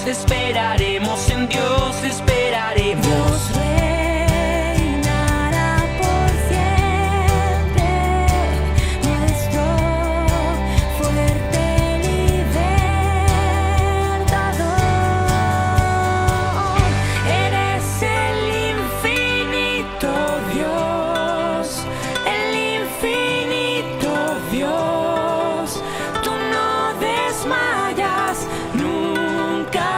esperaremos en Dios, esperaremos. Dios reinará por siempre, nuestro fuerte libertador. Eres el infinito Dios, el infinito Dios. Tú no desmayas, nunca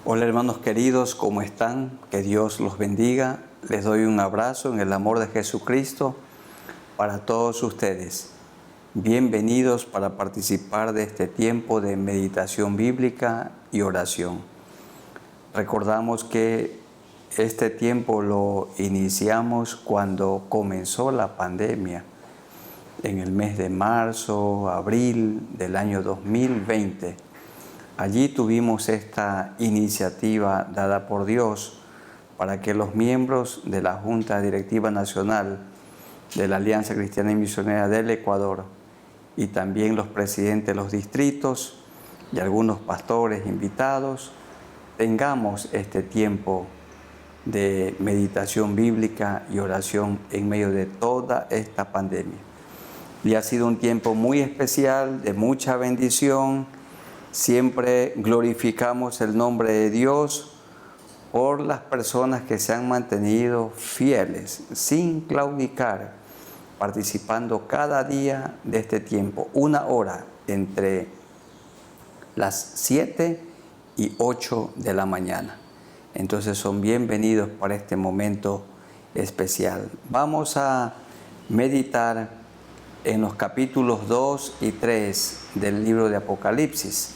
Hola hermanos queridos, ¿cómo están? Que Dios los bendiga. Les doy un abrazo en el amor de Jesucristo para todos ustedes. Bienvenidos para participar de este tiempo de meditación bíblica y oración. Recordamos que este tiempo lo iniciamos cuando comenzó la pandemia, en el mes de marzo, abril del año 2020. Allí tuvimos esta iniciativa dada por Dios para que los miembros de la Junta Directiva Nacional de la Alianza Cristiana y Misionera del Ecuador y también los presidentes de los distritos y algunos pastores invitados tengamos este tiempo de meditación bíblica y oración en medio de toda esta pandemia. Y ha sido un tiempo muy especial, de mucha bendición. Siempre glorificamos el nombre de Dios por las personas que se han mantenido fieles, sin claudicar, participando cada día de este tiempo, 1 hora entre las 7 y 8 de la mañana. Entonces son bienvenidos para este momento especial. Vamos a meditar en los capítulos 2 y 3 del libro de Apocalipsis.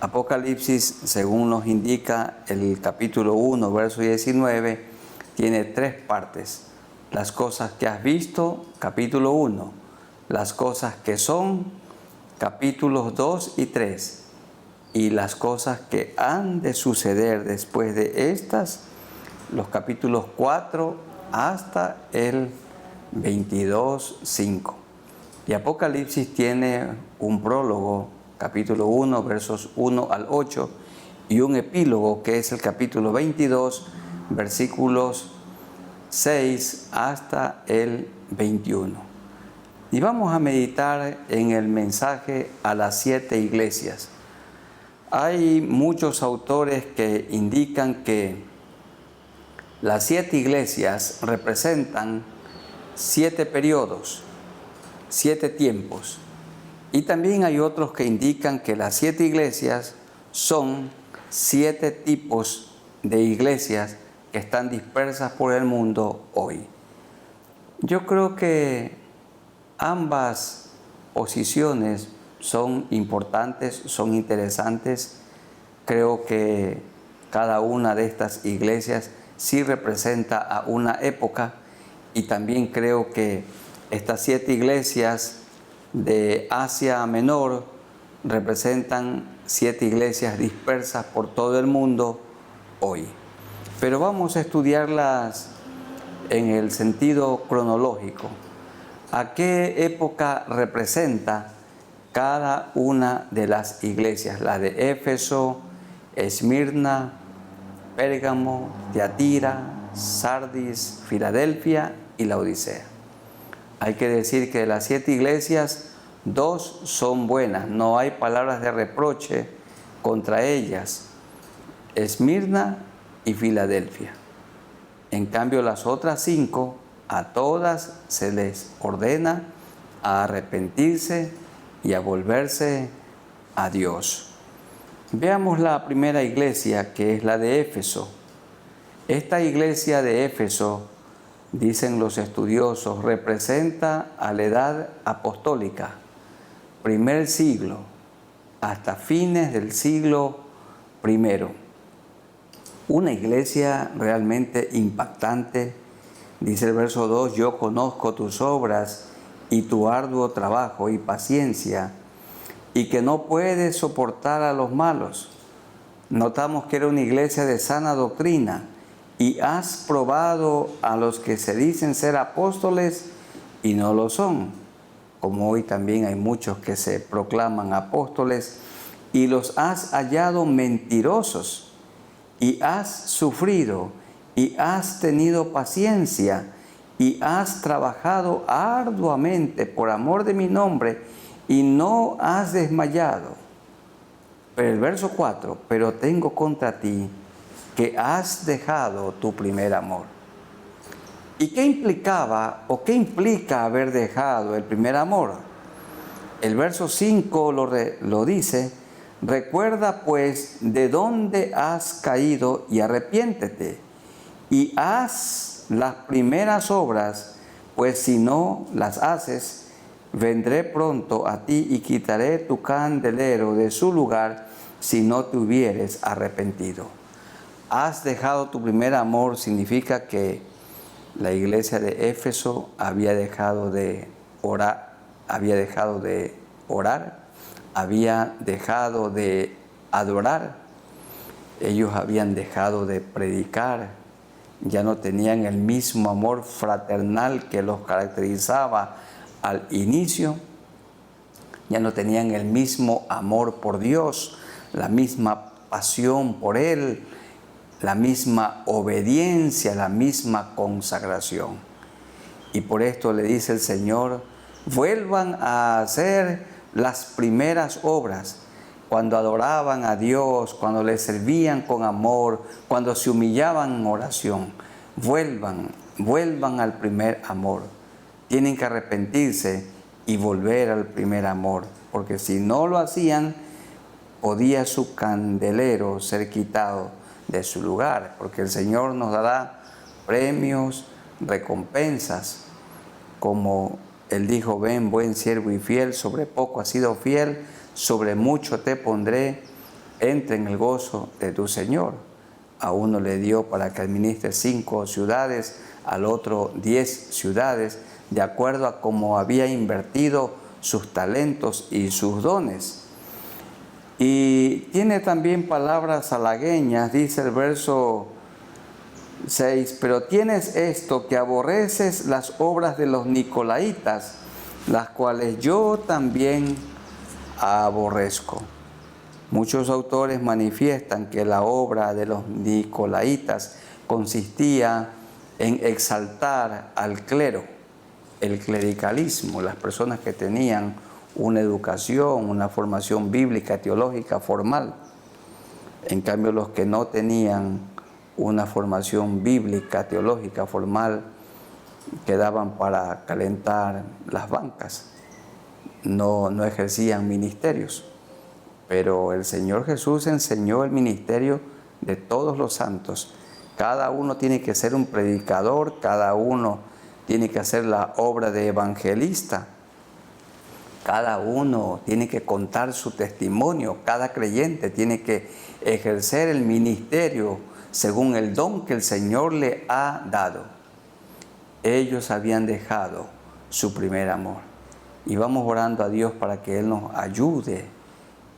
Apocalipsis, según nos indica el capítulo 1, verso 19, tiene 3 partes. Las cosas que has visto, capítulo 1. Las cosas que son, capítulos 2 y 3. Y las cosas que han de suceder después de estas, los capítulos 4 hasta el 22, 5. Y Apocalipsis tiene un prólogo, capítulo 1, versos 1 al 8, y un epílogo que es el capítulo 22, versículos 6 hasta el 21. Y vamos a meditar en el mensaje a las 7 iglesias. Hay muchos autores que indican que las 7 iglesias representan 7 periodos, 7 tiempos. Y también hay otros que indican que las 7 iglesias son 7 tipos de iglesias que están dispersas por el mundo hoy. Yo creo que ambas posiciones son importantes, son interesantes. Creo que cada una de estas iglesias sí representa a una época, y también creo que estas 7 iglesias de Asia Menor representan 7 iglesias dispersas por todo el mundo hoy. Pero vamos a estudiarlas en el sentido cronológico. ¿A qué época representa cada una de las iglesias? La de Éfeso, Esmirna, Pérgamo, Tiatira, Sardis, Filadelfia y Laodicea. Hay que decir que de las 7 iglesias, 2 son buenas, no hay palabras de reproche contra ellas. Esmirna y Filadelfia. En cambio, las otras 5, a todas se les ordena a arrepentirse y a volverse a Dios. Veamos la primera iglesia, que es la de Éfeso. Esta iglesia de Éfeso, dicen los estudiosos, representa a la edad apostólica, primer siglo, hasta fines del siglo I. Una iglesia realmente impactante. Dice el verso 2, yo conozco tus obras y tu arduo trabajo y paciencia, y que no puedes soportar a los malos. Notamos que era una iglesia de sana doctrina, y has probado a los que se dicen ser apóstoles y no lo son, como hoy también hay muchos que se proclaman apóstoles, y los has hallado mentirosos, y has sufrido, y has tenido paciencia, y has trabajado arduamente por amor de mi nombre, y no has desmayado. Pero el verso 4, pero tengo contra ti que has dejado tu primer amor. ¿Y qué implicaba o qué implica haber dejado el primer amor? El verso 5 lo dice, recuerda pues de dónde has caído y arrepiéntete, y haz las primeras obras, pues si no las haces, vendré pronto a ti y quitaré tu candelero de su lugar si no te hubieres arrepentido. Has dejado tu primer amor significa que la iglesia de Éfeso había dejado de orar, había dejado de adorar, ellos habían dejado de predicar, ya no tenían el mismo amor fraternal que los caracterizaba al inicio, ya no tenían el mismo amor por Dios, la misma pasión por Él, la misma obediencia, la misma consagración. Y por esto le dice el Señor, vuelvan a hacer las primeras obras, cuando adoraban a Dios, cuando le servían con amor, cuando se humillaban en oración. Vuelvan al primer amor. Tienen que arrepentirse y volver al primer amor, porque si no lo hacían, podía su candelero ser quitado de su lugar, porque el Señor nos dará premios, recompensas, como Él dijo, ven buen siervo y fiel, sobre poco has sido fiel, sobre mucho te pondré, entra en el gozo de tu Señor. A uno le dio para que administre 5 ciudades, al otro 10 ciudades, de acuerdo a cómo había invertido sus talentos y sus dones. Y tiene también palabras halagueñas, dice el verso 6, pero tienes esto, que aborreces las obras de los nicolaitas, las cuales yo también aborrezco. Muchos autores manifiestan que la obra de los nicolaitas consistía en exaltar al clero, el clericalismo, las personas que tenían una educación, una formación bíblica, teológica formal. En cambio, los que no tenían una formación bíblica, teológica formal, quedaban para calentar las bancas, no ejercían ministerios. Pero el Señor Jesús enseñó el ministerio de todos los santos. Cada uno tiene que ser un predicador, cada uno tiene que hacer la obra de evangelista. Cada uno tiene que contar su testimonio, cada creyente tiene que ejercer el ministerio según el don que el Señor le ha dado. Ellos habían dejado su primer amor. Y vamos orando a Dios para que Él nos ayude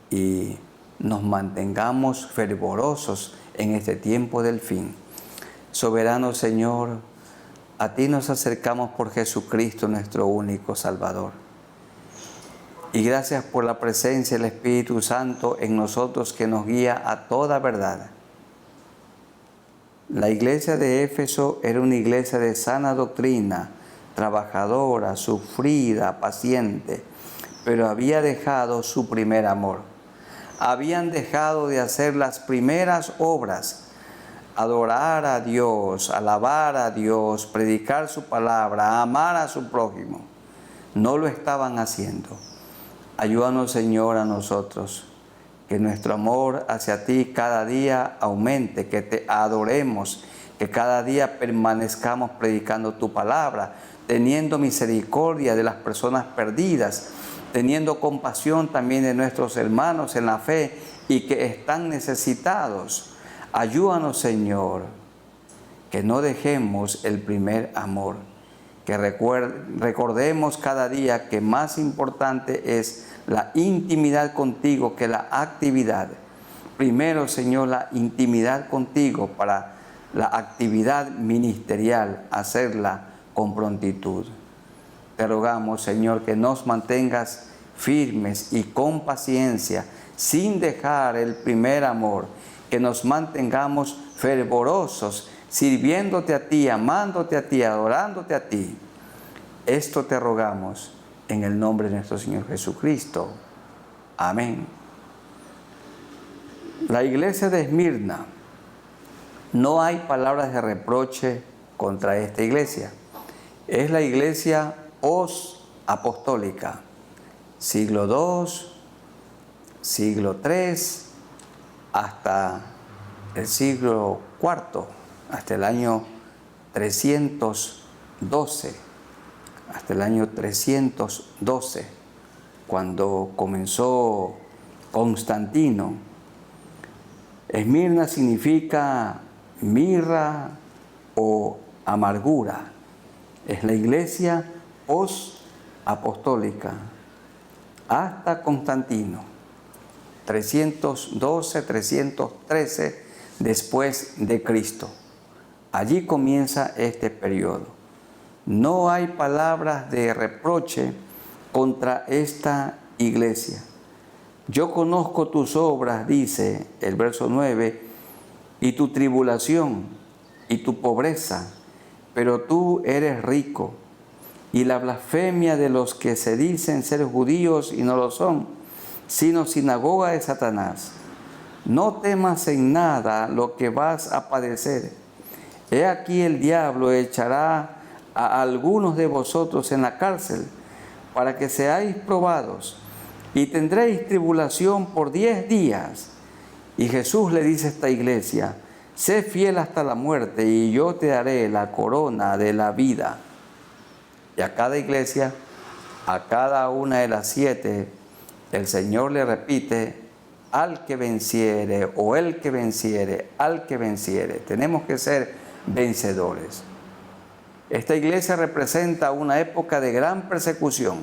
y nos mantengamos fervorosos en este tiempo del fin. Soberano Señor, a ti nos acercamos por Jesucristo, nuestro único Salvador. Y gracias por la presencia del Espíritu Santo en nosotros que nos guía a toda verdad. La iglesia de Éfeso era una iglesia de sana doctrina, trabajadora, sufrida, paciente, pero había dejado su primer amor. habían dejado de hacer las primeras obras: adorar a Dios, alabar a Dios, predicar su palabra, amar a su prójimo. No lo estaban haciendo. Ayúdanos, Señor, a nosotros, que nuestro amor hacia ti cada día aumente, que te adoremos, que cada día permanezcamos predicando tu palabra, teniendo misericordia de las personas perdidas, teniendo compasión también de nuestros hermanos en la fe y que están necesitados. Ayúdanos, Señor, que no dejemos el primer amor, que recordemos cada día que más importante es la intimidad contigo que la actividad. Primero, Señor, la intimidad contigo para la actividad ministerial, hacerla con prontitud. Te rogamos, Señor, que nos mantengas firmes y con paciencia, sin dejar el primer amor, que nos mantengamos fervorosos, sirviéndote a ti, amándote a ti, adorándote a ti. Esto te rogamos en el nombre de nuestro Señor Jesucristo. Amén. La iglesia de Esmirna. No hay palabras de reproche contra esta iglesia. Es la iglesia post-apostólica. Siglo II, siglo III, hasta el siglo IV, hasta el año 312, hasta el año 312, cuando comenzó Constantino. Esmirna significa mirra o amargura. Es la iglesia post-apostólica hasta Constantino, 312, 313 después de Cristo. Allí comienza este periodo. No hay palabras de reproche contra esta iglesia. Yo conozco tus obras, dice el verso 9, y tu tribulación y tu pobreza, pero tú eres rico, y la blasfemia de los que se dicen ser judíos y no lo son, sino sinagoga de Satanás. No temas en nada lo que vas a padecer. He aquí el diablo echará a algunos de vosotros en la cárcel, para que seáis probados, y tendréis tribulación por 10 días. Y Jesús le dice a esta iglesia: sé fiel hasta la muerte, y yo te daré la corona de la vida. Y a cada iglesia, a cada una de las 7, el Señor le repite: al que venciere, o el que venciere, al que venciere. Tenemos que ser vencedores. Esta iglesia representa una época de gran persecución.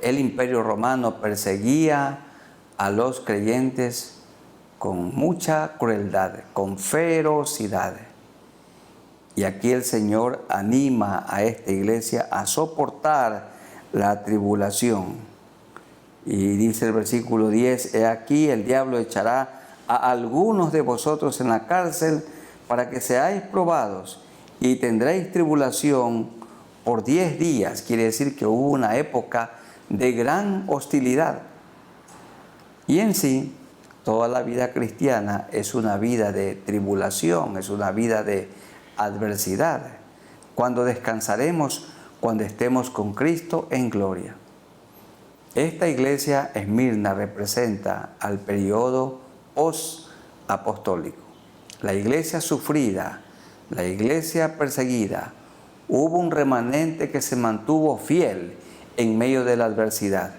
El Imperio Romano perseguía a los creyentes con mucha crueldad, con ferocidad. Y aquí el Señor anima a esta iglesia a soportar la tribulación. Y dice el versículo 10, he aquí el diablo echará a algunos de vosotros en la cárcel para que seáis probados y tendréis tribulación por 10 días. Quiere decir que hubo una época de gran hostilidad. Y en sí, toda la vida cristiana es una vida de tribulación, es una vida de adversidad. Cuando descansaremos, cuando estemos con Cristo en gloria. Esta iglesia Esmirna representa al periodo post-apostólico. La iglesia sufrida, la iglesia perseguida. Hubo un remanente que se mantuvo fiel en medio de la adversidad.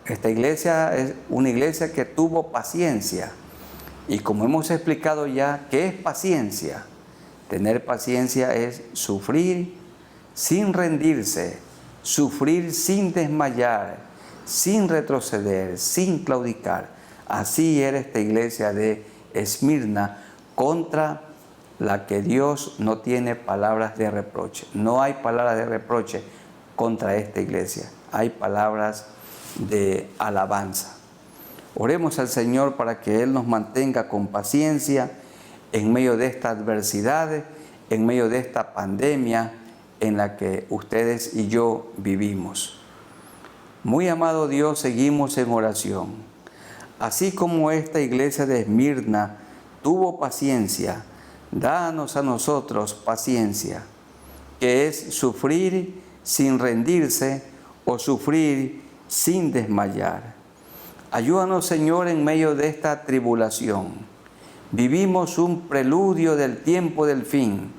Esta iglesia es una iglesia que tuvo paciencia. Y como hemos explicado ya, ¿qué es paciencia? Tener paciencia es sufrir sin rendirse, sufrir sin desmayar, sin retroceder, sin claudicar. Así era esta iglesia de Esmirna, contra la que Dios no tiene palabras de reproche. No hay palabras de reproche contra esta iglesia. Hay palabras de alabanza. Oremos al Señor para que Él nos mantenga con paciencia en medio de esta adversidad, en medio de esta pandemia en la que ustedes y yo vivimos. Muy amado Dios, seguimos en oración. Así como esta iglesia de Esmirna tuvo paciencia, danos a nosotros paciencia, que es sufrir sin rendirse o sufrir sin desmayar. Ayúdanos, Señor, en medio de esta tribulación. Vivimos un preludio del tiempo del fin,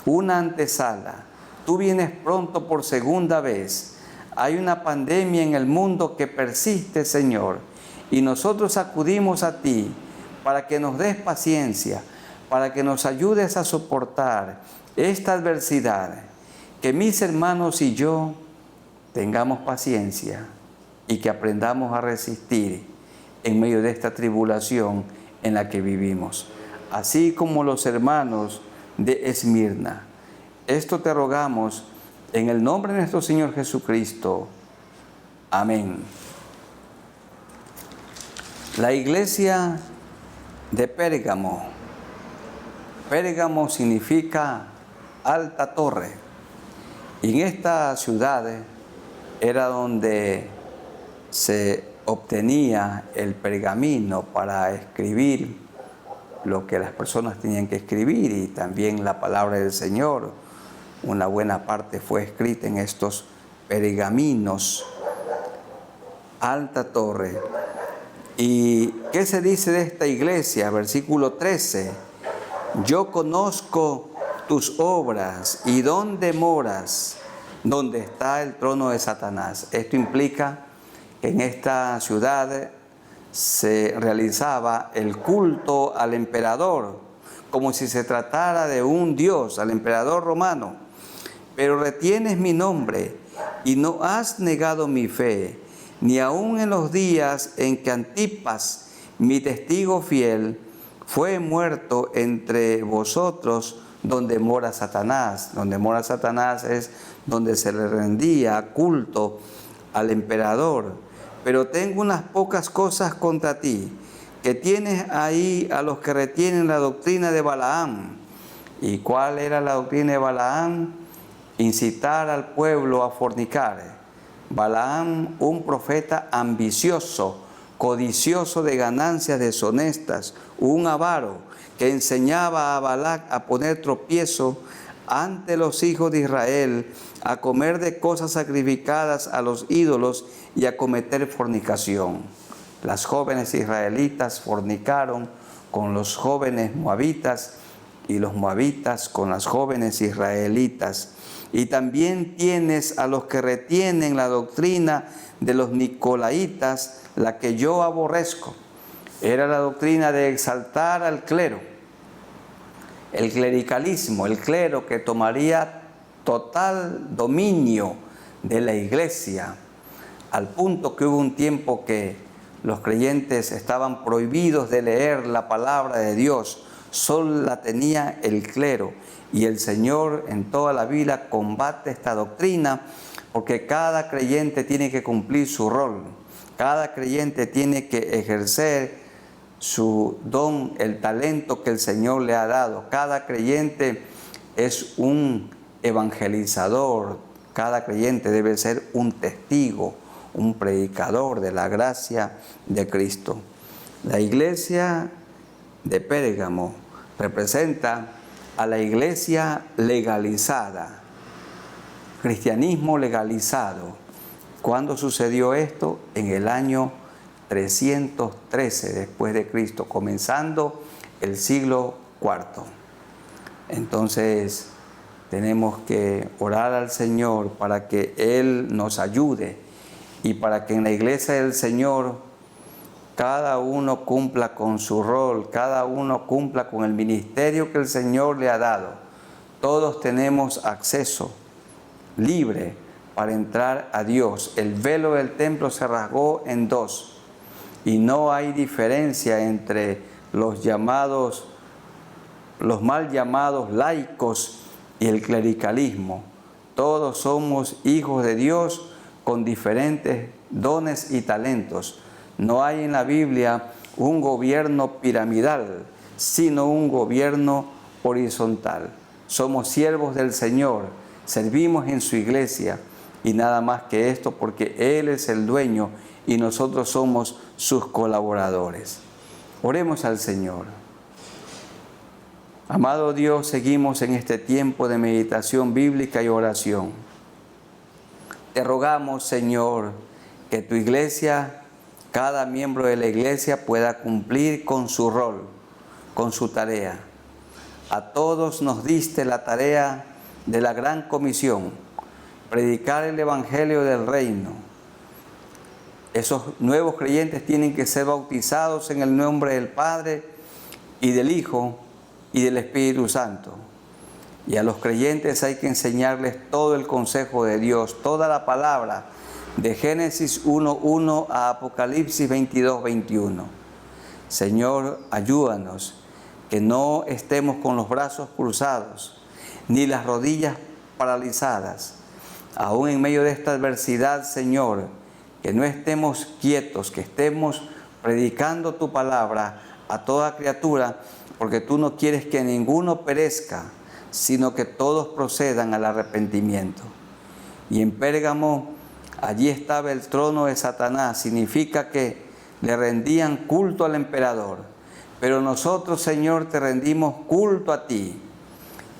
una antesala. Tú vienes pronto por segunda vez. Hay una pandemia en el mundo que persiste, Señor, y nosotros acudimos a ti para que nos des paciencia, para que nos ayudes a soportar esta adversidad, que mis hermanos y yo tengamos paciencia y que aprendamos a resistir en medio de esta tribulación en la que vivimos, así como los hermanos de Esmirna. Esto te rogamos en el nombre de nuestro Señor Jesucristo. Amén. La iglesia de Pérgamo. Pérgamo significa alta torre. Y en esta ciudad era donde se obtenía el pergamino para escribir lo que las personas tenían que escribir y también la palabra del Señor. Una buena parte fue escrita en estos pergaminos. Alta torre. ¿Y qué se dice de esta iglesia? Versículo 13. Yo conozco tus obras y dónde moras, donde está el trono de Satanás. Esto implica que en esta ciudad se realizaba el culto al emperador, como si se tratara de un dios, al emperador romano. Pero retienes mi nombre y no has negado mi fe, ni aun en los días en que Antipas, mi testigo fiel, fue muerto entre vosotros, donde mora Satanás. Donde mora Satanás es donde se le rendía culto al emperador. Pero tengo unas pocas cosas contra ti, que tienes ahí a los que retienen la doctrina de Balaam. ¿Y cuál era la doctrina de Balaam? Incitar al pueblo a fornicar. Balaam, un profeta ambicioso, codicioso de ganancias deshonestas, un avaro que enseñaba a Balac a poner tropiezo ante los hijos de Israel, a comer de cosas sacrificadas a los ídolos y a cometer fornicación. Las jóvenes israelitas fornicaron con los jóvenes moabitas y los moabitas con las jóvenes israelitas. Y también tienes a los que retienen la doctrina de los nicolaitas, la que yo aborrezco. Era la doctrina de exaltar al clero, el clericalismo, el clero que tomaría total dominio de la iglesia, al punto que hubo un tiempo que los creyentes estaban prohibidos de leer la palabra de Dios, solo la tenía el clero. Y el Señor en toda la Biblia combate esta doctrina, porque cada creyente tiene que cumplir su rol, cada creyente tiene que ejercer su don, el talento que el Señor le ha dado. Cada creyente es un evangelizador, cada creyente debe ser un testigo, un predicador de la gracia de Cristo. La iglesia de Pérgamo representa a la iglesia legalizada, cristianismo legalizado. ¿Cuándo sucedió esto? En el año 313 después de Cristo, comenzando el siglo IV. Entonces tenemos que orar al Señor para que Él nos ayude y para que en la iglesia del Señor cada uno cumpla con su rol, cada uno cumpla con el ministerio que el Señor le ha dado. Todos tenemos acceso libre para entrar a Dios. El velo del templo se rasgó en dos y no hay diferencia entre los mal llamados laicos y el clericalismo. Todos somos hijos de Dios con diferentes dones y talentos. No hay en la Biblia un gobierno piramidal, sino un gobierno horizontal. Somos siervos del Señor, servimos en su iglesia y nada más que esto, porque Él es el dueño y nosotros somos sus colaboradores. Oremos al Señor. Amado Dios, seguimos en este tiempo de meditación bíblica y oración. Te rogamos, Señor, que tu iglesia, cada miembro de la iglesia pueda cumplir con su rol, con su tarea. A todos nos diste la tarea de la gran comisión, predicar el evangelio del reino. Esos nuevos creyentes tienen que ser bautizados en el nombre del Padre y del Hijo y del Espíritu Santo. Y a los creyentes hay que enseñarles todo el consejo de Dios, toda la palabra, de Génesis 1:1 a Apocalipsis 22:21. Señor, ayúdanos, que no estemos con los brazos cruzados, ni las rodillas paralizadas. Aún en medio de esta adversidad, Señor, que no estemos quietos, que estemos predicando tu palabra a toda criatura, porque tú no quieres que ninguno perezca, sino que todos procedan al arrepentimiento. Y en Pérgamo, allí estaba el trono de Satanás, significa que le rendían culto al emperador. Pero nosotros, Señor, te rendimos culto a ti.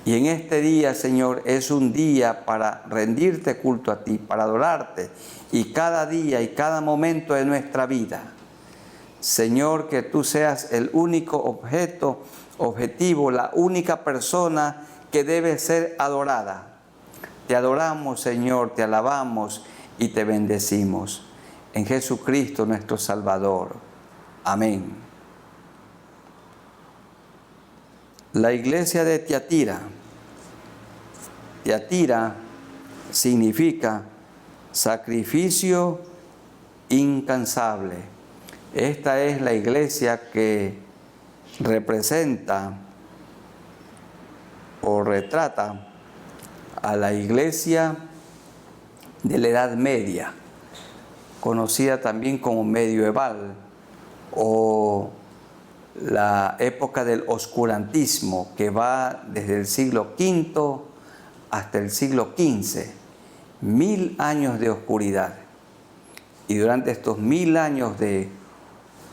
Y en este día, Señor, es un día para rendirte culto a ti, para adorarte, y cada día y cada momento de nuestra vida. Señor, que tú seas el único objetivo, la única persona que debe ser adorada. Te adoramos, Señor, te alabamos y te bendecimos. En Jesucristo nuestro Salvador. Amén. La iglesia de Tiatira. Tiatira significa sacrificio incansable. Esta es la iglesia que representa o retrata a la iglesia de la Edad Media, conocida también como medieval, o la época del oscurantismo, que va desde el siglo V hasta el siglo XV, 1000 años de oscuridad. Y durante estos 1000 años de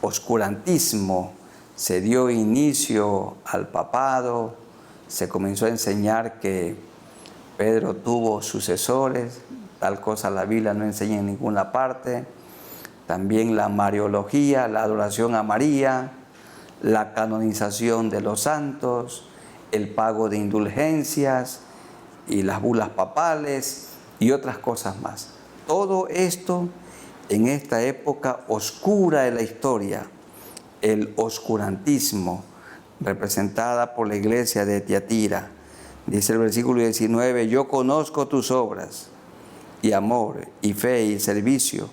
oscurantismo se dio inicio al papado, se comenzó a enseñar que Pedro tuvo sucesores, tal cosa la Biblia no enseña en ninguna parte. También la mariología, la adoración a María, la canonización de los santos, el pago de indulgencias y las bulas papales y otras cosas más. Todo esto en esta época oscura de la historia, el oscurantismo, representada por la iglesia de Tiatira. Dice el versículo 19, yo conozco tus obras, y amor, y fe, y servicio,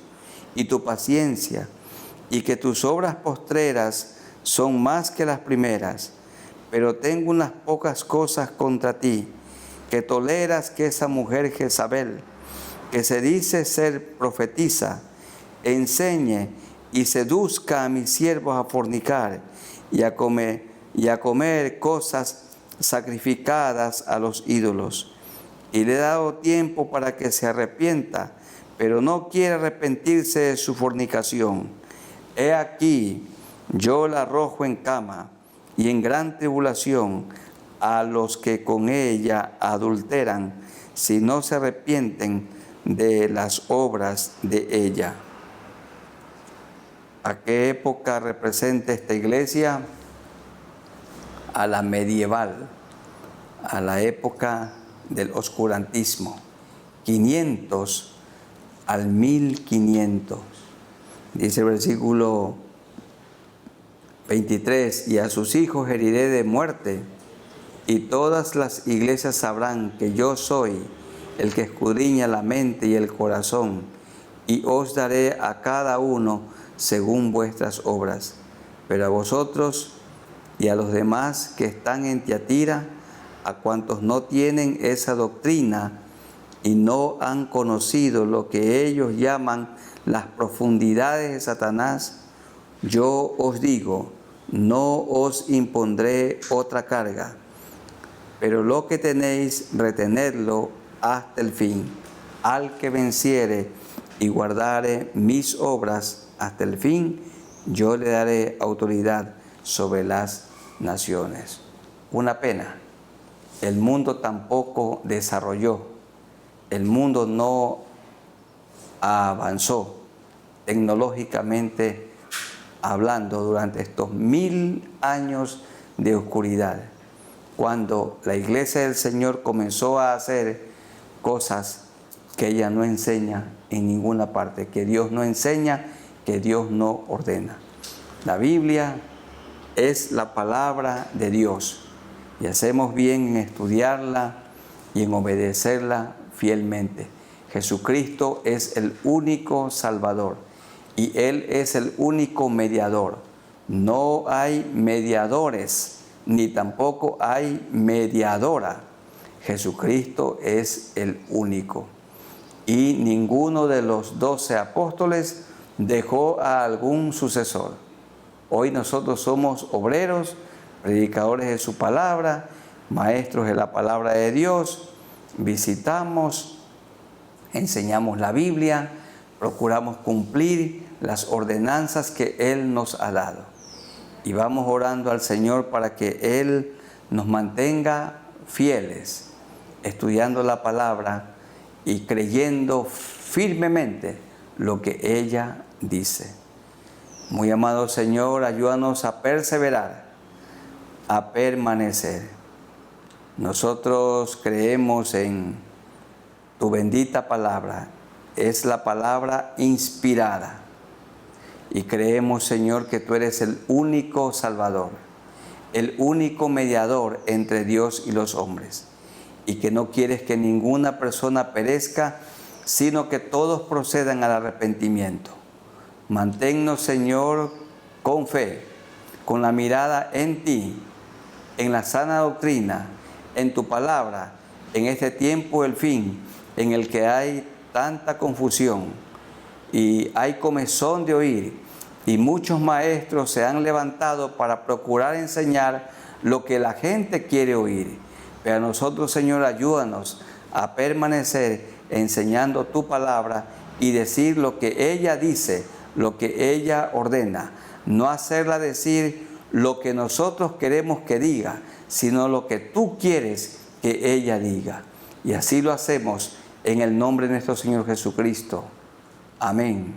y tu paciencia, y que tus obras postreras son más que las primeras, pero tengo unas pocas cosas contra ti, que toleras que esa mujer Jezabel, que se dice ser profetisa, enseñe y seduzca a mis siervos a fornicar y a comer cosas sacrificadas a los ídolos. Y le he dado tiempo para que se arrepienta, pero no quiere arrepentirse de su fornicación. He aquí, yo la arrojo en cama y en gran tribulación a los que con ella adulteran, si no se arrepienten de las obras de ella. ¿A qué época representa esta iglesia? A la medieval, a la época del oscurantismo, 500 al 1500. Dice el versículo 23, y a sus hijos heriré de muerte, y todas las iglesias sabrán que yo soy el que escudriña la mente y el corazón, y os daré a cada uno según vuestras obras. Pero a vosotros y a los demás que están en Tiatira, a cuantos no tienen esa doctrina y no han conocido lo que ellos llaman las profundidades de Satanás, yo os digo, no os impondré otra carga, pero lo que tenéis, retenedlo hasta el fin. al que venciere y guardare mis obras hasta el fin, yo le daré autoridad sobre las naciones. Una pena, el mundo tampoco desarrolló, el mundo no avanzó tecnológicamente hablando durante estos 1000 años de oscuridad, cuando la iglesia del Señor comenzó a hacer cosas que ella no enseña en ninguna parte, que Dios no enseña, que Dios no ordena. La Biblia es la palabra de Dios y hacemos bien en estudiarla y en obedecerla fielmente. Jesucristo es el único Salvador y Él es el único mediador. No hay mediadores, ni tampoco hay mediadora. Jesucristo es el único. Y ninguno de los 12 apóstoles dejó a algún sucesor. Hoy nosotros somos obreros, predicadores de su palabra, maestros de la palabra de Dios, visitamos, enseñamos la Biblia, procuramos cumplir las ordenanzas que Él nos ha dado. Y vamos orando al Señor para que Él nos mantenga fieles, estudiando la palabra y creyendo firmemente lo que ella dice. Muy amado Señor, ayúdanos a perseverar, a permanecer. Nosotros creemos en tu bendita palabra, es la palabra inspirada. Y creemos, Señor, que tú eres el único Salvador, el único mediador entre Dios y los hombres. Y que no quieres que ninguna persona perezca, sino que todos procedan al arrepentimiento. Manténnos, Señor, con fe, con la mirada en ti, en la sana doctrina, en tu palabra, en este tiempo del fin, en el que hay tanta confusión y hay comezón de oír, y muchos maestros se han levantado para procurar enseñar lo que la gente quiere oír. Pero a nosotros, Señor, ayúdanos a permanecer enseñando tu palabra y decir lo que ella dice, lo que ella ordena. No hacerla decir lo que nosotros queremos que diga, sino lo que tú quieres que ella diga. Y así lo hacemos en el nombre de nuestro Señor Jesucristo. Amén.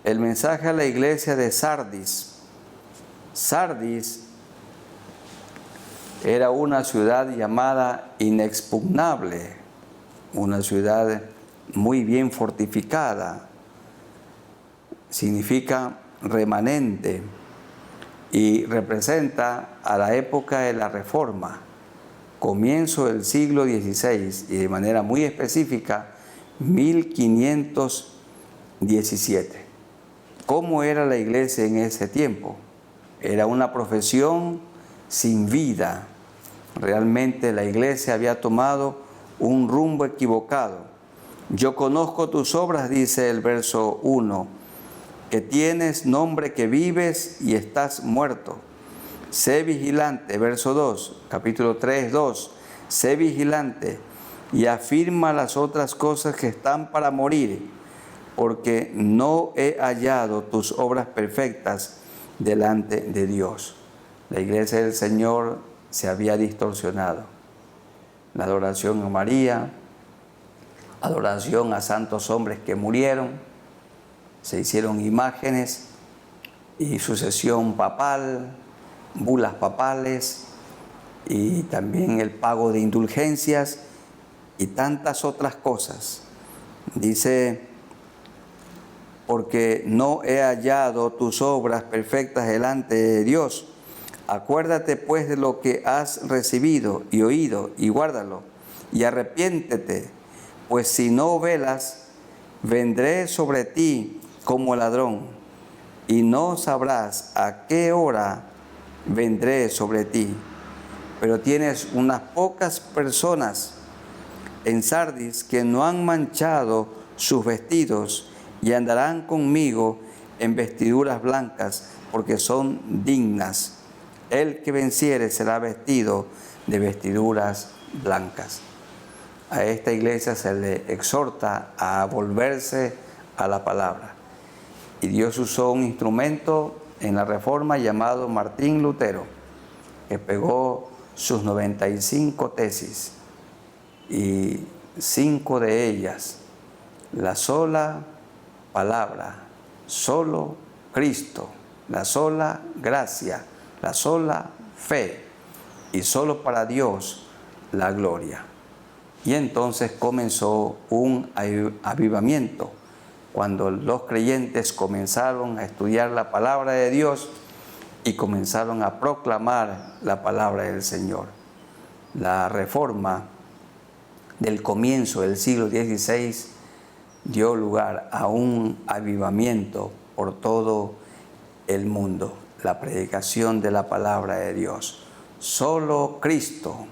El mensaje a la iglesia de Sardis. Sardis era una ciudad llamada inexpugnable, una ciudad muy bien fortificada. Significa remanente y representa a la época de la Reforma, comienzo del siglo XVI y de manera muy específica 1517. ¿Cómo era la iglesia en ese tiempo? Era una profesión sin vida. Realmente la iglesia había tomado un rumbo equivocado. Yo conozco tus obras, dice el verso 1, que tienes nombre que vives y estás muerto. Sé vigilante, verso 2, capítulo 3, 2. Sé vigilante y afirma las otras cosas que están para morir, porque no he hallado tus obras perfectas delante de Dios. La iglesia del Señor se había distorsionado. La adoración a María, adoración a santos hombres que murieron, se hicieron imágenes y sucesión papal, bulas papales y también el pago de indulgencias y tantas otras cosas. Dice, porque no he hallado tus obras perfectas delante de Dios. Acuérdate pues de lo que has recibido y oído y guárdalo y arrepiéntete, pues si no velas, vendré sobre ti como ladrón y no sabrás a qué hora vendré sobre ti. Pero tienes unas pocas personas en Sardis que no han manchado sus vestidos y andarán conmigo en vestiduras blancas, porque son dignas. El que venciere será vestido de vestiduras blancas. a esta iglesia se le exhorta a volverse a la palabra. Y Dios usó un instrumento en la Reforma llamado Martín Lutero, que pegó sus 95 tesis, y 5 de ellas, la sola palabra, solo Cristo, la sola gracia, la sola fe, y solo para Dios la gloria. Y entonces comenzó un avivamiento, cuando los creyentes comenzaron a estudiar la palabra de Dios y comenzaron a proclamar la palabra del Señor. La Reforma del comienzo del siglo XVI dio lugar a un avivamiento por todo el mundo, la predicación de la palabra de Dios. Solo Cristo,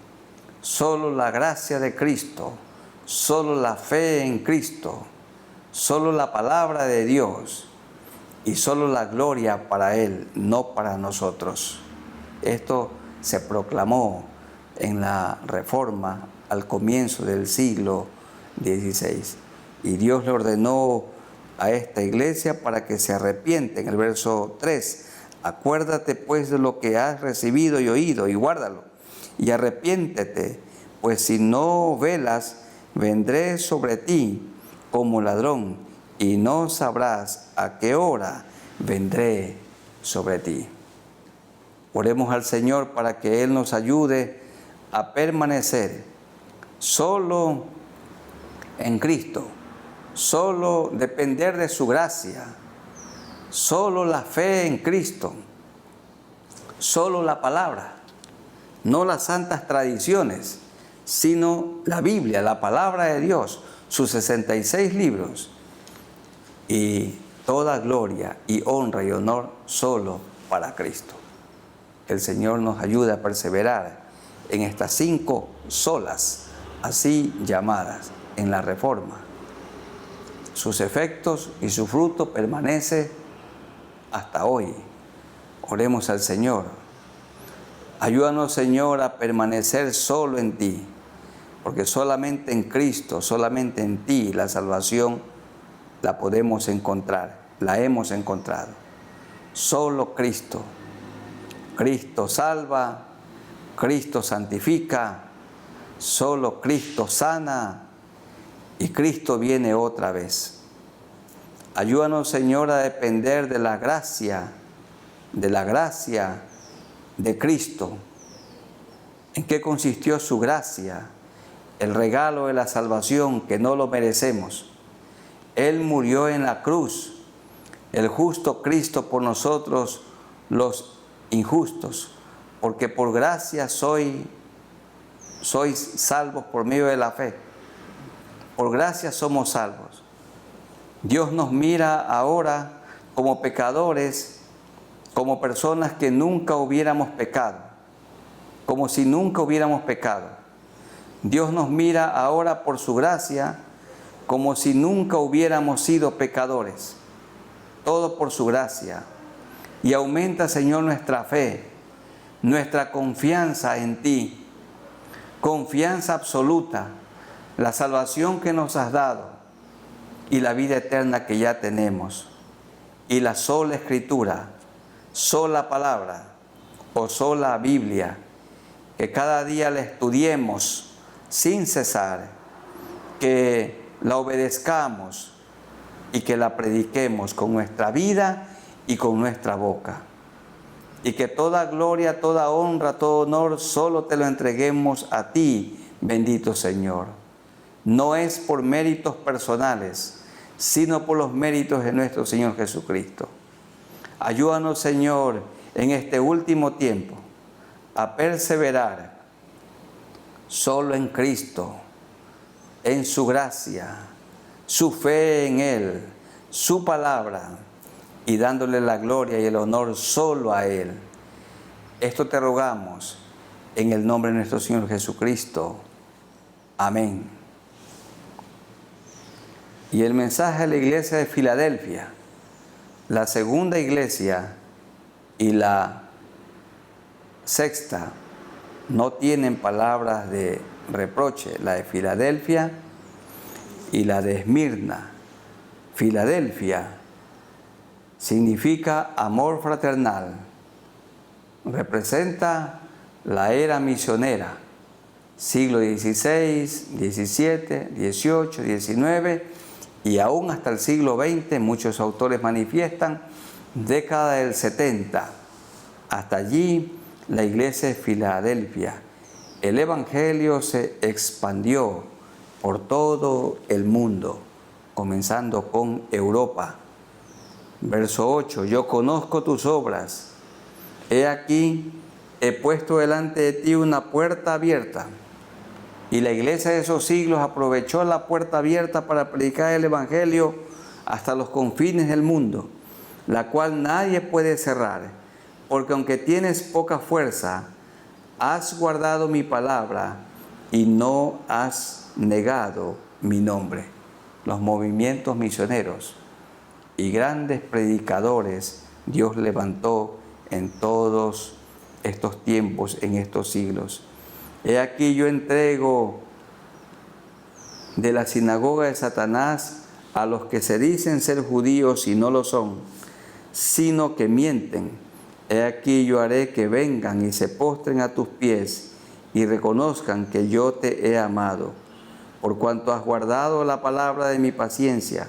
solo la gracia de Cristo, solo la fe en Cristo, solo la palabra de Dios y solo la gloria para Él, no para nosotros. Esto se proclamó en la Reforma al comienzo del siglo XVI. Y Dios le ordenó a esta iglesia para que se arrepiente. En el verso 3, acuérdate pues de lo que has recibido y oído y guárdalo. Y arrepiéntete, pues si no velas, vendré sobre ti como ladrón, y no sabrás a qué hora vendré sobre ti. Oremos al Señor para que Él nos ayude a permanecer solo en Cristo, solo depender de su gracia, solo la fe en Cristo, solo la palabra, no las santas tradiciones, sino la Biblia, la palabra de Dios, sus 66 libros, y toda gloria y honra y honor solo para Cristo. Que el Señor nos ayude a perseverar en estas 5 solas, así llamadas, en la Reforma. Sus efectos y su fruto permanece hasta hoy. Oremos al Señor. Ayúdanos, Señor, a permanecer solo en ti, porque solamente en Cristo, solamente en ti, la salvación la podemos encontrar, la hemos encontrado. Solo Cristo. Cristo salva, Cristo santifica, solo Cristo sana y Cristo viene otra vez. Ayúdanos, Señor, a depender de la gracia de Cristo. ¿En qué consistió su gracia? El regalo de la salvación que no lo merecemos. Él murió en la cruz, el justo Cristo por nosotros los injustos, porque por gracia sois salvos por medio de la fe. Por gracia somos salvos. Dios nos mira ahora como pecadores, como personas que nunca hubiéramos pecado, como si nunca hubiéramos pecado. Dios nos mira ahora por su gracia como si nunca hubiéramos sido pecadores. Todo por su gracia. Y aumenta, Señor, nuestra fe, nuestra confianza en ti. Confianza absoluta, la salvación que nos has dado y la vida eterna que ya tenemos. Y la sola Escritura, sola palabra o sola Biblia, que cada día la estudiemos sin cesar, que la obedezcamos y que la prediquemos con nuestra vida y con nuestra boca. Y que toda gloria, toda honra, todo honor solo te lo entreguemos a ti, bendito Señor. No es por méritos personales, sino por los méritos de nuestro Señor Jesucristo. Ayúdanos, Señor, en este último tiempo a perseverar solo en Cristo, en su gracia, su fe en Él, su palabra, y dándole la gloria y el honor solo a Él. Esto te rogamos en el nombre de nuestro Señor Jesucristo. Amén. Y el mensaje a la iglesia de Filadelfia, la segunda iglesia y la sexta no tienen palabras de reproche, la de Filadelfia y la de Esmirna. Filadelfia significa amor fraternal, representa la era misionera, siglo XVI, XVII, XVIII, XIX y aún hasta el siglo XX, muchos autores manifiestan, década del 70. Hasta allí la iglesia de Filadelfia. El evangelio se expandió por todo el mundo, comenzando con Europa. Verso 8, yo conozco tus obras. He aquí, he puesto delante de ti una puerta abierta. Y la iglesia de esos siglos aprovechó la puerta abierta para predicar el evangelio hasta los confines del mundo, la cual nadie puede cerrar, porque aunque tienes poca fuerza, has guardado mi palabra y no has negado mi nombre. Los movimientos misioneros y grandes predicadores Dios levantó en todos estos tiempos, en estos siglos. He aquí yo entrego de la sinagoga de Satanás a los que se dicen ser judíos y no lo son, sino que mienten. He aquí yo haré que vengan y se postren a tus pies y reconozcan que yo te he amado. Por cuanto has guardado la palabra de mi paciencia,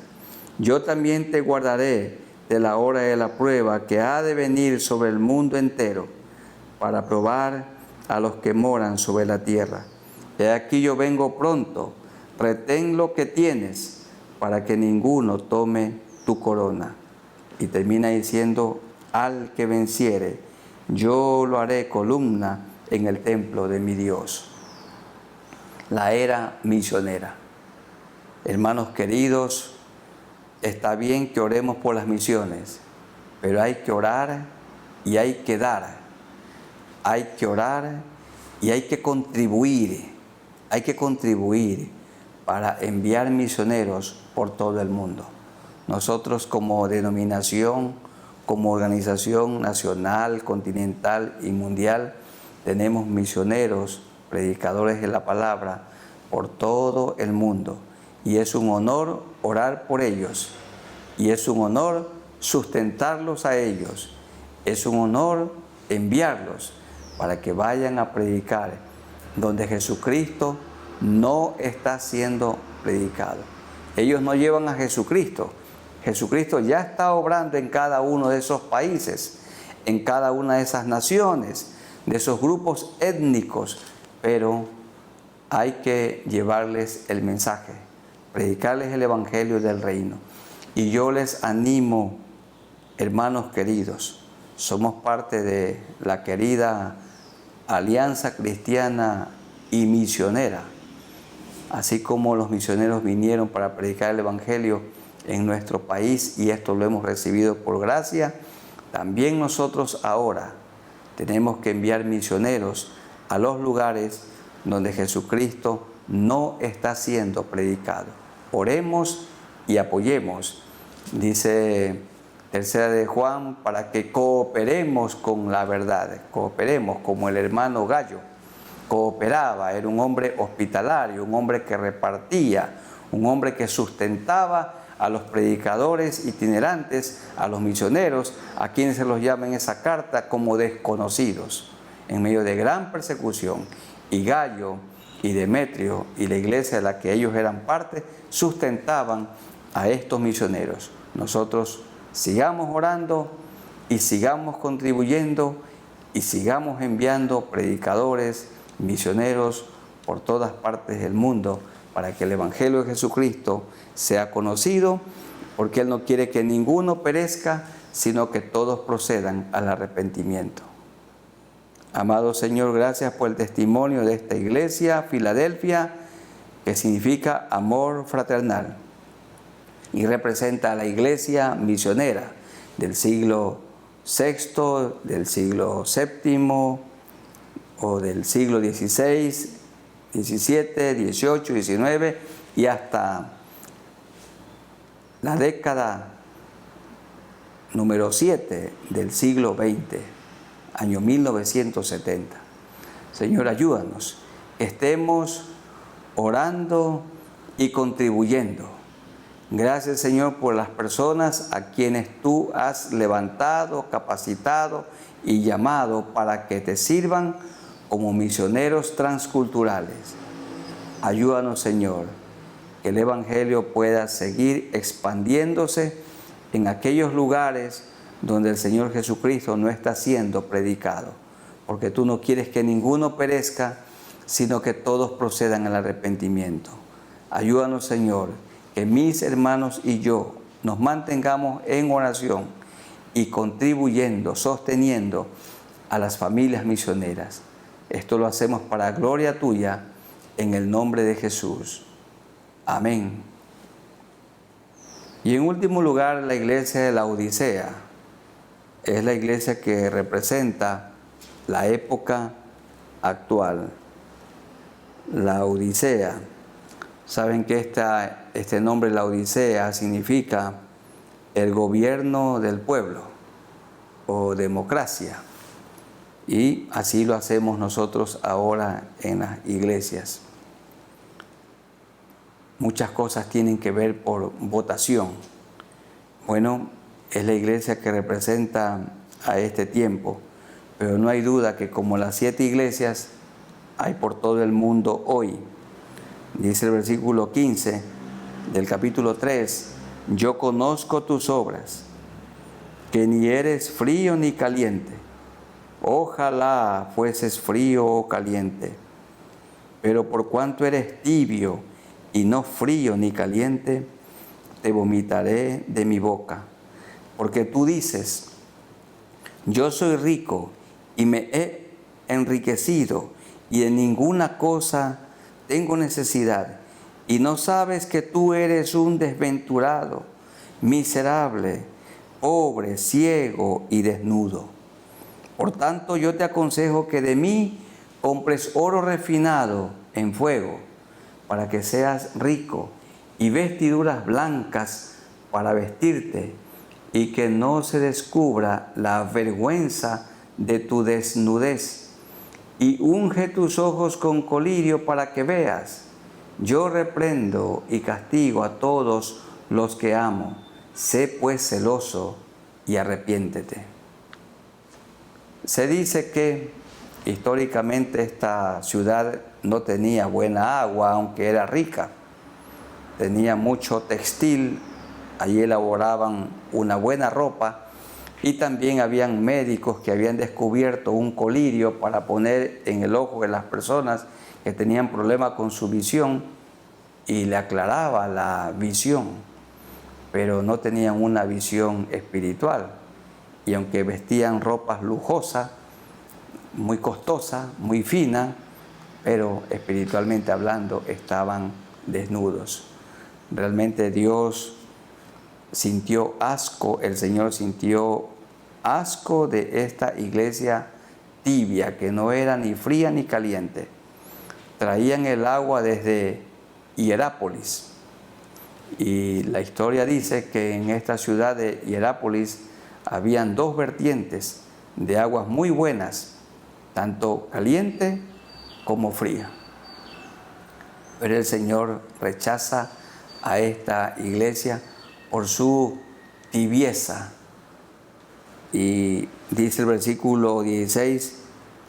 yo también te guardaré de la hora de la prueba que ha de venir sobre el mundo entero, para probar a los que moran sobre la tierra. He aquí yo vengo pronto, retén lo que tienes, para que ninguno tome tu corona. Y termina diciendo, al que venciere, yo lo haré columna en el templo de mi Dios. La era misionera. Hermanos queridos, está bien que oremos por las misiones, pero hay que orar y hay que dar. Hay que orar y hay que contribuir para enviar misioneros por todo el mundo. Nosotros como denominación, como organización nacional, continental y mundial, tenemos misioneros, predicadores de la palabra por todo el mundo. Y es un honor orar por ellos. Y es un honor sustentarlos a ellos. Es un honor enviarlos para que vayan a predicar donde Jesucristo no está siendo predicado. Ellos no llevan a Jesucristo. Jesucristo ya está obrando en cada uno de esos países, en cada una de esas naciones, de esos grupos étnicos, pero hay que llevarles el mensaje, predicarles el evangelio del reino. Y yo les animo, hermanos queridos, somos parte de la querida Alianza Cristiana y Misionera. Así como los misioneros vinieron para predicar el evangelio en nuestro país, y esto lo hemos recibido por gracia, también nosotros ahora tenemos que enviar misioneros a los lugares donde Jesucristo no está siendo predicado. Oremos y apoyemos, dice Tercera de Juan, para que cooperemos con la verdad, cooperemos como el hermano Gallo cooperaba, era un hombre hospitalario, un hombre que repartía, un hombre que sustentaba a los predicadores itinerantes, a los misioneros, a quienes se los llama en esa carta como desconocidos, en medio de gran persecución. Y Gallo y Demetrio y la iglesia de la que ellos eran parte sustentaban a estos misioneros. Nosotros sigamos orando y sigamos contribuyendo y sigamos enviando predicadores, misioneros por todas partes del mundo para que el evangelio de Jesucristo sea conocido, porque Él no quiere que ninguno perezca, sino que todos procedan al arrepentimiento. Amado Señor, gracias por el testimonio de esta iglesia, Filadelfia, que significa amor fraternal y representa a la iglesia misionera del siglo VI, del siglo VII o del siglo XVI, XVII, XVIII, XIX y hasta la década número 7 del siglo XX, año 1970. Señor, ayúdanos, que estemos orando y contribuyendo. Gracias, Señor, por las personas a quienes tú has levantado, capacitado y llamado para que te sirvan como misioneros transculturales. Ayúdanos, Señor, que el Evangelio pueda seguir expandiéndose en aquellos lugares donde el Señor Jesucristo no está siendo predicado, porque tú no quieres que ninguno perezca, sino que todos procedan al arrepentimiento. Ayúdanos, Señor, que mis hermanos y yo nos mantengamos en oración y contribuyendo, sosteniendo a las familias misioneras. Esto lo hacemos para gloria tuya, en el nombre de Jesús. Amén. Y en último lugar, la iglesia de la Odisea es la iglesia que representa la época actual. La Odisea. Saben que este nombre, la Odisea, significa el gobierno del pueblo o democracia. Y así lo hacemos nosotros ahora en las iglesias. Muchas cosas tienen que ver por votación. Bueno, es la iglesia que representa a este tiempo, pero no hay duda que como las 7 iglesias hay por todo el mundo hoy. Dice el versículo 15 del capítulo 3, yo conozco tus obras, que ni eres frío ni caliente. Ojalá fueses frío o caliente, pero por cuanto eres tibio y no frío ni caliente, te vomitaré de mi boca. Porque tú dices, yo soy rico y me he enriquecido y en ninguna cosa tengo necesidad, y no sabes que tú eres un desventurado, miserable, pobre, ciego y desnudo. Por tanto, yo te aconsejo que de mí compres oro refinado en fuego, para que seas rico, y vestiduras blancas para vestirte, y que no se descubra la vergüenza de tu desnudez. Y unge tus ojos con colirio para que veas. Yo reprendo y castigo a todos los que amo. Sé pues celoso y arrepiéntete. Se dice que históricamente esta ciudad no tenía buena agua, aunque era rica. Tenía mucho textil, allí elaboraban una buena ropa, y también habían médicos que habían descubierto un colirio para poner en el ojo de las personas que tenían problemas con su visión, y le aclaraba la visión, pero no tenían una visión espiritual. Y aunque vestían ropas lujosas, muy costosas, muy finas, pero espiritualmente hablando estaban desnudos. Realmente Dios sintió asco, el Señor sintió asco de esta iglesia tibia, que no era ni fría ni caliente. Traían el agua desde Hierápolis, y la historia dice que en esta ciudad de Hierápolis habían 2 vertientes de aguas muy buenas, tanto caliente como fría. Pero el Señor rechaza a esta iglesia por su tibieza. Y dice el versículo 16,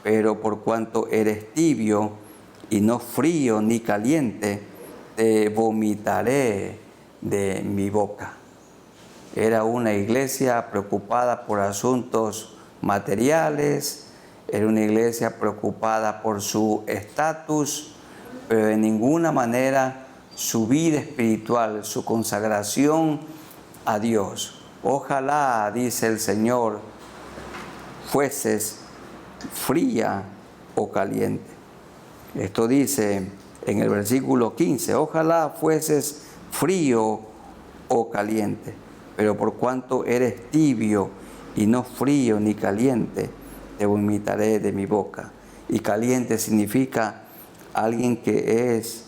pero por cuanto eres tibio y no frío ni caliente, te vomitaré de mi boca. Era una iglesia preocupada por asuntos materiales, era una iglesia preocupada por su estatus, pero de ninguna manera su vida espiritual, su consagración a Dios. Ojalá, dice el Señor, fueses fría o caliente. Esto dice en el versículo 15, ojalá fueses frío o caliente, pero por cuanto eres tibio y no frío ni caliente, te vomitaré de mi boca. Y caliente significa alguien que es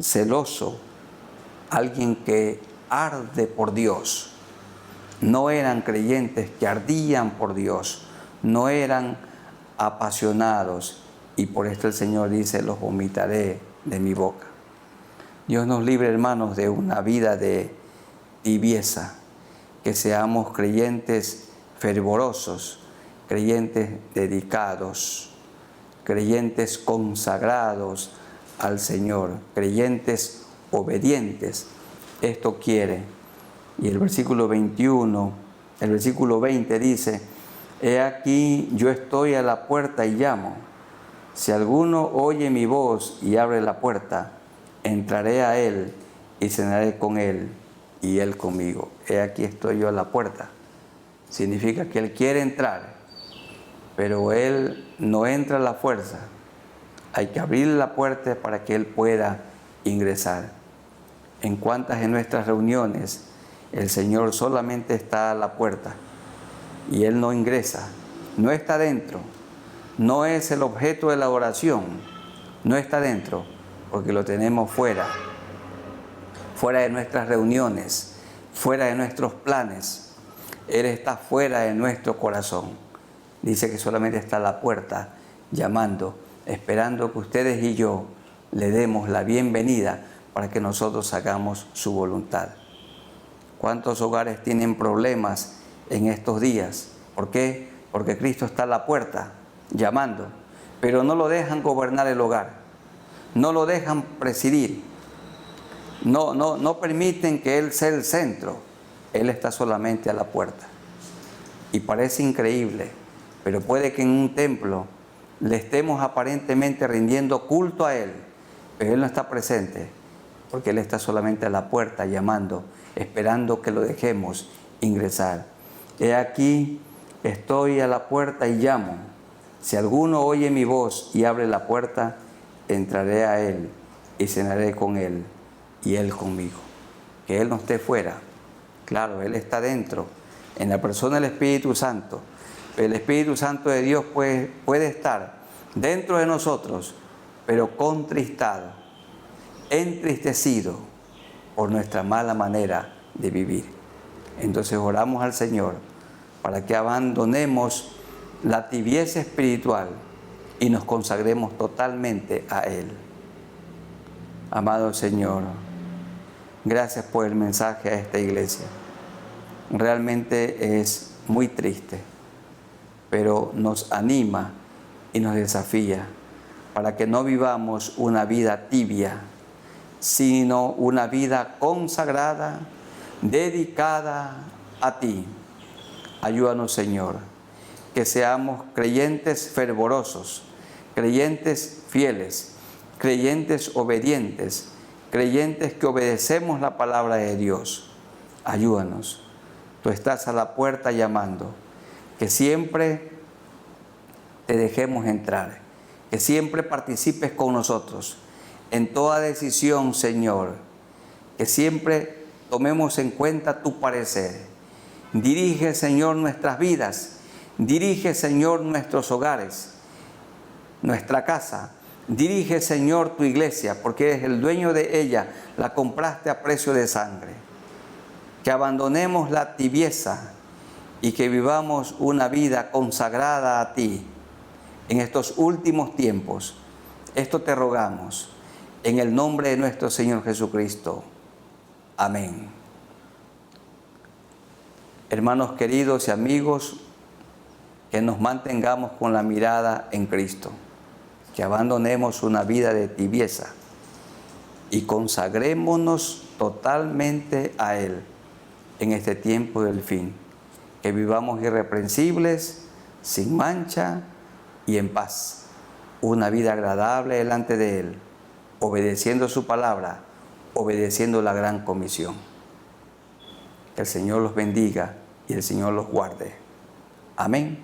celoso, alguien que arde por Dios. No eran creyentes que ardían por Dios, no eran apasionados, y por esto el Señor dice, los vomitaré de mi boca. Dios nos libre, hermanos, de una vida de tibieza, que seamos creyentes fervorosos, creyentes dedicados, creyentes consagrados al Señor, creyentes obedientes. Esto quiere. Y el versículo 20 dice, he aquí yo estoy a la puerta y llamo. Si alguno oye mi voz y abre la puerta, entraré a él y cenaré con él y él conmigo. He aquí estoy yo a la puerta. Significa que él quiere entrar, pero él no entra a la fuerza. Hay que abrir la puerta para que él pueda ingresar. En cuantas de nuestras reuniones el Señor solamente está a la puerta y él no ingresa, no está dentro, no es el objeto de la oración, no está dentro, porque lo tenemos fuera de nuestras reuniones, fuera de nuestros planes. Él está fuera de nuestro corazón. Dice que solamente está a la puerta, llamando, esperando que ustedes y yo le demos la bienvenida para que nosotros hagamos su voluntad. ¿Cuántos hogares tienen problemas en estos días? ¿Por qué? Porque Cristo está a la puerta, llamando, pero no lo dejan gobernar el hogar, no lo dejan presidir, no permiten que Él sea el centro. Él está solamente a la puerta. Y parece increíble, pero puede que en un templo le estemos aparentemente rindiendo culto a Él, pero Él no está presente, porque Él está solamente a la puerta llamando, esperando que lo dejemos ingresar. He aquí, estoy a la puerta y llamo. Si alguno oye mi voz y abre la puerta, entraré a Él y cenaré con Él y Él conmigo. Que Él no esté fuera. Claro, Él está dentro, en la persona del Espíritu Santo. Pero el Espíritu Santo de Dios puede estar dentro de nosotros, pero contristado, entristecido por nuestra mala manera de vivir. Entonces oramos al Señor para que abandonemos la tibieza espiritual y nos consagremos totalmente a Él. Amado Señor, gracias por el mensaje a esta iglesia. Realmente es muy triste, pero nos anima y nos desafía para que no vivamos una vida tibia, sino una vida consagrada, dedicada a Ti. Ayúdanos, Señor, que seamos creyentes fervorosos, creyentes fieles, creyentes obedientes, creyentes que obedecemos la palabra de Dios. Ayúdanos. Tú estás a la puerta llamando, que siempre te dejemos entrar, que siempre participes con nosotros en toda decisión, Señor, que siempre tomemos en cuenta tu parecer. Dirige, Señor, nuestras vidas, dirige, Señor, nuestros hogares, nuestra casa. Dirige, Señor, tu iglesia, porque eres el dueño de ella, la compraste a precio de sangre. Que abandonemos la tibieza y que vivamos una vida consagrada a Ti en estos últimos tiempos. Esto te rogamos en el nombre de nuestro Señor Jesucristo. Amén. Hermanos queridos y amigos, que nos mantengamos con la mirada en Cristo, que abandonemos una vida de tibieza y consagrémonos totalmente a Él en este tiempo del fin, que vivamos irreprensibles, sin mancha y en paz, una vida agradable delante de Él, obedeciendo su palabra, obedeciendo la gran comisión. Que el Señor los bendiga y el Señor los guarde. Amén.